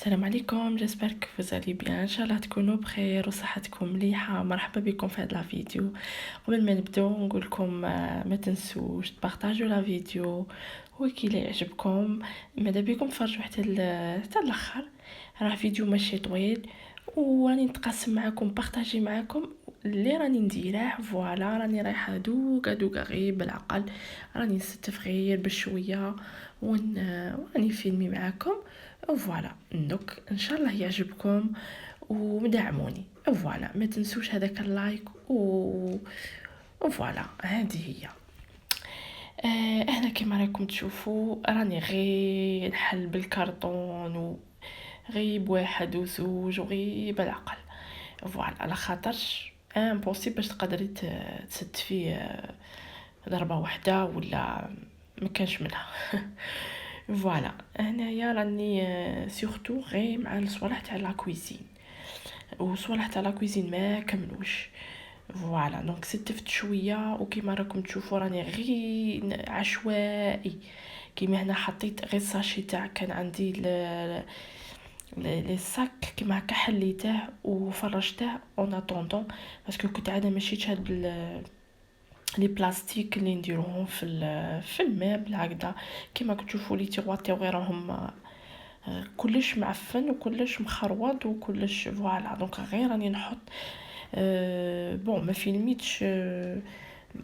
السلام عليكم، جيسبر كو vous allez bien. ان شاء الله تكونوا بخير وصحتكم مليحه. مرحبا بكم في هذا الفيديو. قبل ما نبداو نقول لكم ما تنسوش تبارطاجيو لا فيديو وكي لا يعجبكم ماذا بكم تفرجوا حتى الاخر. راه فيديو ماشي طويل وراني نتقاسم معكم بارطاجي معكم اللي راني نديره. فوالا راني رايحه دوكا غير بالعقل، راني نستف غير بشويه وراني فيلمي معكم. فوالا دوك ان شاء الله يعجبكم ودعموني. فوالا ما تنسوش هذاك اللايك وفوالا هذه هي. هنا كما راكم تشوفوا راني غير نحل بالكرتون وغير بواحد وزوج وغير بالعقل. فوالا على خاطرش امبوسيبل باش تقدري تسد فيه ضربه واحده ولا ما كانش منها. فوالا هنايا راني سورتو غير مع الصوالح تاع لا كويزين وصوالح تاع لا كويزين ما كملوش. فوالا دونك ستفت شويه وكيما راكم تشوفوا راني غير عشوائي. كيما هنا حطيت غير ساشي تاع كان عندي لي ساك كيما هكا حليته وفرشته اون اتوندون باسكو كنت عاده ماشيتش هاد لي بلاستيك اللي نديروهم في المبل هكذا. كيما كتشوفوا لي تيغواتي غير راهم كلش معفن وكلش مخروط وكلش. فوالا دونك غير راني نحط بون ما فيلميتش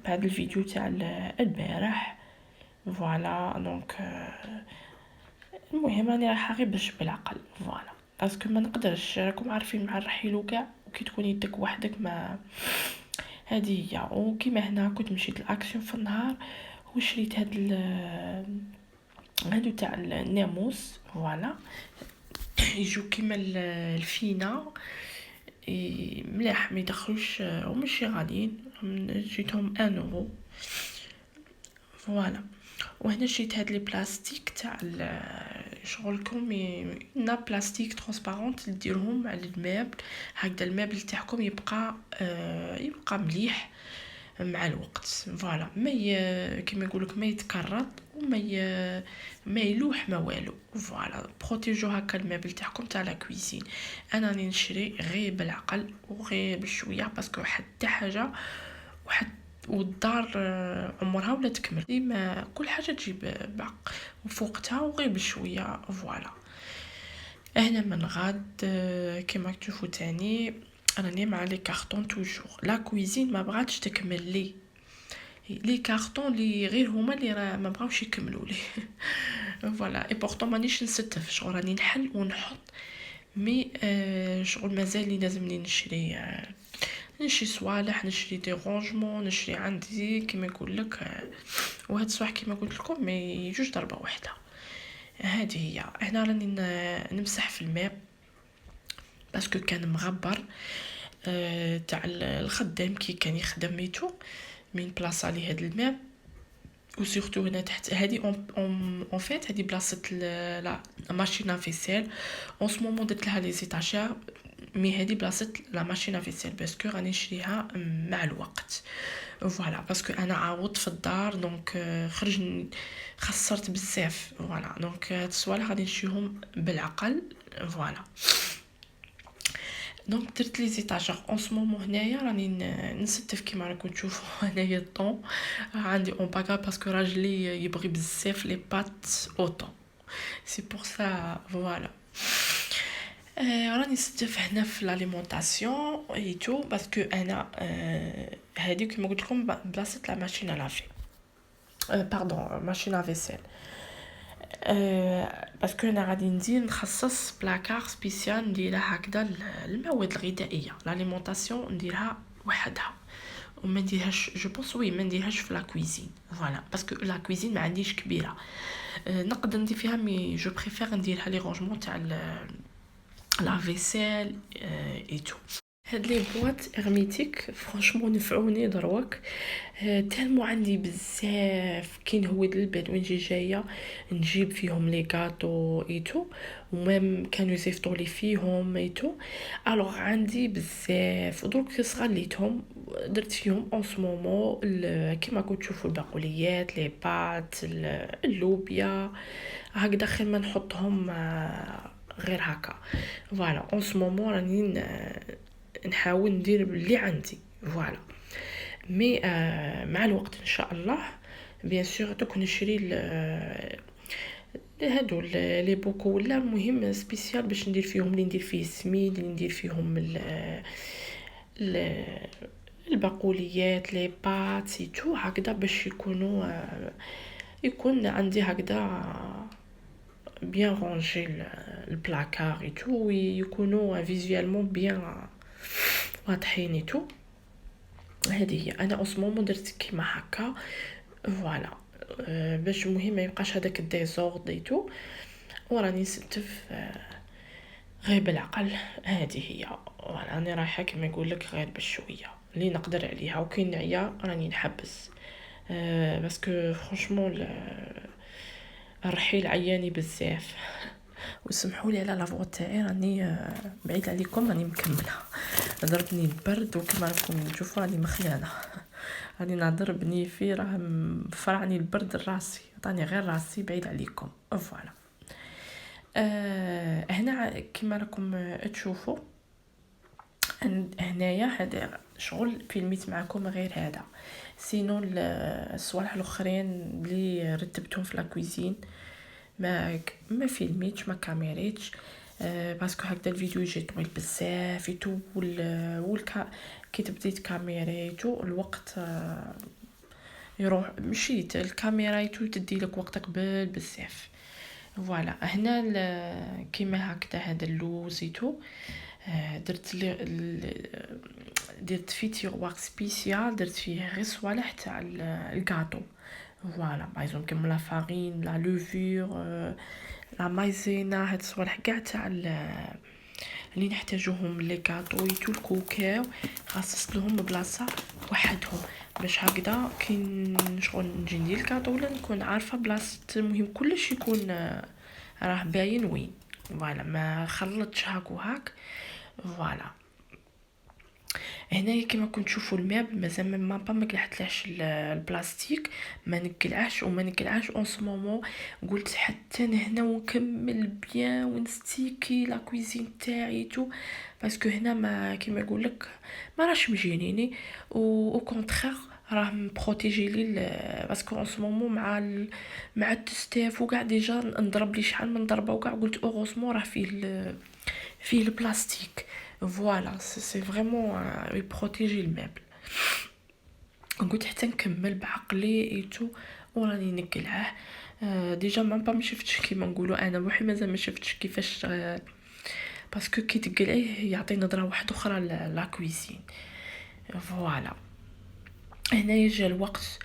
بعد الفيديو تاع البارح. فوالا دونك المهم راني رايحه غير باش بالعقل. فوالا باسكو ما نقدرش، راكم عارفين مع الرحيل وكاع وكي تكون يدك وحدك ما هذه هي. وكيما هنا كنت مشيت الاكسيون في النهار وشريت هادو تاع الناموس. فوالا يجو كيما الفينا ملاح ما يدخلوش وماشي غاليين، جيتهم 1 اورو. فوالا وهنا شريت هاد لي بلاستيك تاع شغلكم نا بلاستيك ترانسبارونت ديرهم على المابل هكذا المابل تاعكم يبقى مليح مع الوقت. فوالا ما كيما يقولك ما يتكرر ما يلوح ما والو. فوالا بروتيجو هكا المابل تاعكم تاع لا كويزين. انا راني نشري غير بالعقل وغير بشويه باسكو حتى حاجه والدار عمرها ولا تكمل ديما كل حاجه تجيب بعق وفوقتها وغير بشويه. فوالا هنا من غاد كيما تشوفوا تاني راني مع لي كارطون توجور لا كويزين ما بغاتش تكمل لي كارطون لي غير هما اللي راه ما بغاوش يكملوا لي. فوالا اي بورطون مانيش نستف شغل راني نحل ونحط مي شغل مازال لي لازمني نشري صوالح، نشري دي رونجمون، نشري عندي كيما نقول لك وهاد الصوالح كيما قلت لكم ما يجوش ضربه واحده. هذه هي. هنا راني نمسح في الماء باسكو كان مغبر تاع الخدام كي كان يخدم ميتو من بلاصه لي هاد الماء. وسورتو هنا تحت هادي اون فيت هادي بلاصه لا ماشينا فيسيل اون سو مومون درت لها لي زيتاجير مي هادي بلاصه لا ماشينا فيسيل باسكو راني نشريها مع الوقت. فوالا باسكو انا عاودت في الدار دونك خسرت بزاف. فوالا دونك هاد الصوالح غادي نشريهم بالعقل. فوالا دونك درت لي زيتاجير اون سو مومون. هنايا راني نستف كيما راكم تشوفوا هنايا الطون عندي اون باكا باسكو راجلي يبغي بزاف لي بات اوطون سي بور سا. فوالا راني نستف هنا في لاليمونطاسيون اي تو باسكو انا هادي كيما قلت لكم بلاصه لا ماشين لافي باردون ماشين ا فيسيل باسكو انا غادي ندير نخصص بلاكار سبيسيال نديرها هكذا المواد الغذائيه لاليمونطاسيون نديرها وحدها وما نديرهاش جو بونس وي ما نديرهاش في لا كويزين. فوالا باسكو لا كويزين ما عنديش كبيره نقدر ندير فيها مي جو بريفير نديرها لي رونجمون تاع لا فيسيل اي تو. هاد لي بواط هرميتيك فرانشمون نفعوني دروك تالمو عندي بزاف كي نهود البيت وين جايه نجيب فيهم لي غاتو ايتو ومام كانوا يزيفطوا لي فيهم ايتو. الوغ عندي بزاف ودرك صغليتهم درت فيهم اون سو مومون كيما كنت تشوفوا البقوليات لي بات اللوبيا هكذا خير ما نحطهم غير هكا. فوالا اون سو مومون راني نحاول ندير اللي عندي. فوالا مي مع الوقت ان شاء الله بيان سور دوك نشري هادو لي بوكو ولا المهم سبيسيال باش ندير فيهم، اللي ندير فيه السميد، اللي ندير فيهم ال البقوليات لي بات تو هكذا، باش يكونوا يكون عندي هكذا بيان رونجي البلاكار اي تو، ويكونوا فيزيوالمون بيان واضحين اي تو. هذه هي انا اوسمومون درت كيما هكا. فوالا باش المهم ما يبقاش هذاك الديزورد اي تو، وراني نستف غير بالعقل. هذه هي. فوالا راني رايحه كما يقول لك غير بالشويه اللي نقدر عليها، وكي نعيا راني نحبس. باسكو فرانشمون الرحيل عياني بزاف. وسمحوا لي على لافوا تاعي، راني بعيد عليكم، راني مكمله. ضربني البرد وكما راكم تشوفوا راني مخيانه. راني نهضر بنيفي راه فرعني البرد راسي، عطاني غير راسي بعيد عليكم. فوالا هنا كما راكم تشوفوا هنايا هذا شغل فيلميت معكم غير هذا، سينو الصوالح الاخرين اللي رتبتهم في لاكويزين ما فيلميتش ما كاميريتش. باسكو هكذا الفيديو يجي طويل بزاف يتو كي تبديت كاميريتو الوقت يروح مشيت الكاميرا يتو تدي لك وقت قبل بزاف. فوالا هنا كيما هكذا هذا اللوز يتو درت فيه تيغوار سبيسيال، درت فيه غير صوالح تاع الكاطو. فوالا بايزون كيما لا فارين لا لوفور لا مايزينا، هاد الصوالح كاع تاع اللي نحتاجوهم لي كاطو يتو الكوكاو خاصص لهم بلاصه وحدهم، باش هكذا كي شغل نجي ندير الكاطو ولا نكون عارفه بلاصه. المهم كلش يكون راه باين وين. فوالا ما خلطش هاك وهاك. فوالا هنايا كما كنت تشوفوا الماب مازال ما قلعتلاش البلاستيك، ما نقلعش وما نقلعش اون سو مومون. قلت حتى هنا ونكمل بيان ونستيكي لا كويزين تاعي تو، باسكو هنا ما كيما يقول لك ما راش مجينيني، او كونترير راه مبروتيجي لي باسكو اون سو مومون مع التستاف وكاع ديجا نضرب لي شحال من ضربه وكاع. قلت اوغوزمون راه فيه البلاستيك. فوالا سي فريمون يبروتيجي المبل. قلت حتى نكمل بعقلي ايتو وراني نقلعه. ديجا ما شفتش كيما نقولوا انا بوحي مازال ما شفتش كيفاش باسكو كي تقلعيه يعطي نظره واحده اخرى لا كويزين. فوالا هنايا جا الوقت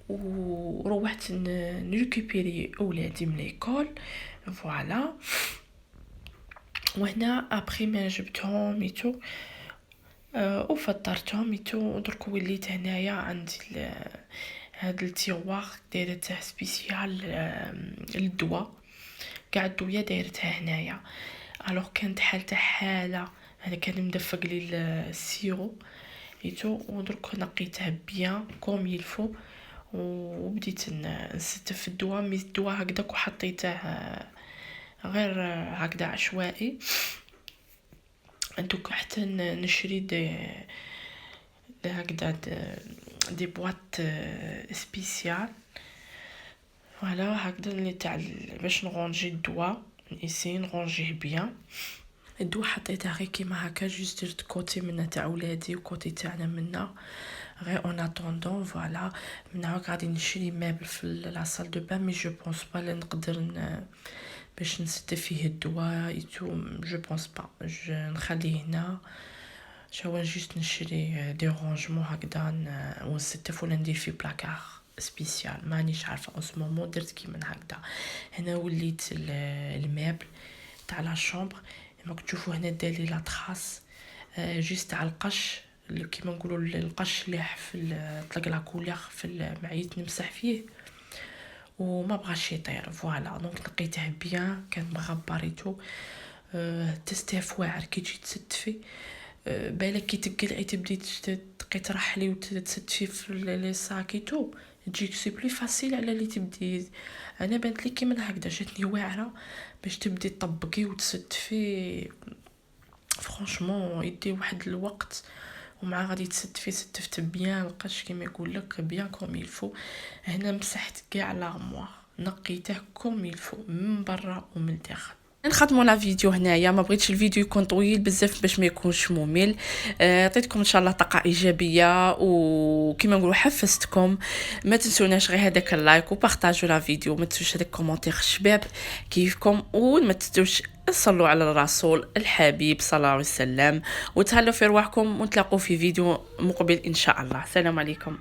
وروحت نريكوبيري اولادي من ليكول. فوالا وهنا ابري ما جبتهم ميتو وفطرتهم ميتو، درك وليت هنايا عندي هاد التيغوار دايرته سبيسيال للدواء، كاع الدويه دايرتها هنايا. الوغ كانت حاله انا كان مدفق لي السيرو ايتو، ودرك نقيته بيان كوم يلفو وبديت نستف في الدواء. مي الدواء هكذاك وحطيته غير هكذا عشوائي. دوك حتى نشري هكذا دي بواط سبيسيال. فوالا هكذا اللي تاع باش نغونجي الدواء نسي نغونجيه بيان. الدواء حطيته غير كيما هكا جوست درت كوتي منا تاع ولادي وكوتي تاعنا منا غير اون اتوندون. فوالا من هاك غادي نشري مابل في لا صال دو بان، مي جو بونس با نقدر باش نسد فيه الدواء ايتو. جو بونس با نخليه هنا شاو جوست نشري دي رونجمون هكذا ونستف ولا ندير فيه بلاكار سبيسيال. مانيش عارفه اون سو مومون درت كيما هكذا. هنا وليت المابل تاع لا شومبر كما تشوفوا هنا دالي لا تراس جوست على القش كيما نقولوا القش اللي في طلق لا كولير في المعيط نمسح فيه وما بغاش يطير. فوالا دونك نقيته بيان كان مغبريتو. تستاف واعر كي تجي تستفي بالك كي تقلعي تبدي تقي ترحلي وتستفي في لي ساكيتو تجيك سي بلو فاسيل على اللي تبدي. انا بانت لي كيما هكذا، جاتني واعره باش تبدي تطبقي وتستفي. فرانشمون يدي واحد الوقت، ومع غادي تستفي ستفت بيان، لقاش كيما يقول لك بيان كوم يلفو. هنا مسحت كاع لارموار، نقيته كوم يلفو من برا ومن الداخل. نختموا لا فيديو هنايا، ما بغيتش الفيديو يكون طويل بزاف باش ما يكونش ممل. عطيتكم ان شاء الله طاقه ايجابيه، وكما نقولوا حفزتكم. ما تنسوناش غير هذاك اللايك وبارطاجوا لا فيديو، ما تنسوش هذاك كومونتير شباب كيفكم، وما تنسوش صلوا على الرسول الحبيب صلى الله عليه وسلم، وتهلاو في رواحكم، ونتلاقوا في فيديو مقبل ان شاء الله. السلام عليكم.